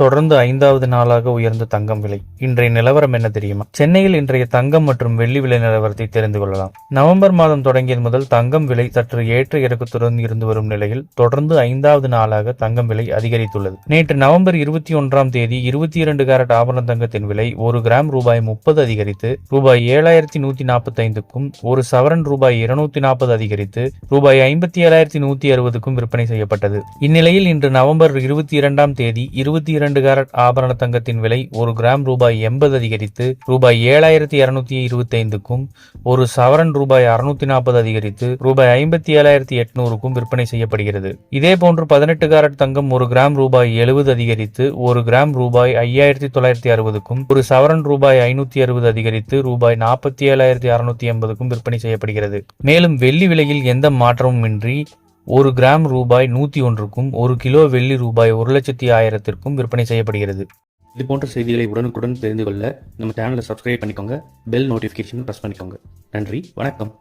தொடர்ந்து 5வது நாளாக உயர்ந்த தங்கம் விலை. இன்றைய நிலவரம் என்ன தெரியுமா? சென்னையில் இன்றைய தங்கம் மற்றும் வெள்ளி விலை நிலவரத்தை தெரிந்து கொள்ளலாம். நவம்பர் மாதம் தொடங்கியது முதல் தங்கம் விலை சற்று ஏற்ற இறக்கத்துடன் இருந்து வரும் நிலையில் தொடர்ந்து 5வது நாளாக தங்கம் விலை அதிகரித்துள்ளது. நேற்று நவம்பர் 21ஆம் தேதி 22 கேரட் ஆபரண தங்கத்தின் விலை 1 கிராம் ரூபாய் 30 அதிகரித்து ரூபாய் 7145க்கும், ஒரு சவரன் ரூபாய் 240 அதிகரித்து ரூபாய் 57,160க்கும் விற்பனை செய்யப்பட்டது. இந்நிலையில் இன்று நவம்பர் 22ஆம் தேதி 22 கேரட் ஆபரண தங்கத்தின் விலை 1 கிராம் ரூபாய் 80 அதிகரித்து ரூபாய் 7,225க்கும், ஒரு சவரன் ரூபாய் 640 அதிகரித்து ரூபாய் 57,800க்கும் விற்பனை செய்யப்படுகிறது. இதேபோன்று 18 கேரட் தங்கம் 1 கிராம் ரூபாய் 70 அதிகரித்து 1 கிராம் ரூபாய் 5,960க்கும், ஒரு சவரன் ரூபாய் 560 அதிகரித்து ரூபாய் 47,680க்கும் விற்பனை செய்யப்படுகிறது. மேலும் வெள்ளி விலையில் எந்த மாற்றமும் இன்றி 1 கிராம் ரூபாய் 101க்கும், 1 கிலோ வெள்ளி ரூபாய் 1,10,000க்கும் விற்பனை செய்யப்படுகிறது. இது போன்ற செய்திகளை உடனுக்குடன் தெரிந்து கொள்ள நம்ம சேனலை சப்ஸ்கிரைப் பண்ணிக்கோங்க. பெல் நோட்டிஃபிகேஷன் ப்ரெஸ் பண்ணிக்கோங்க. நன்றி, வணக்கம்.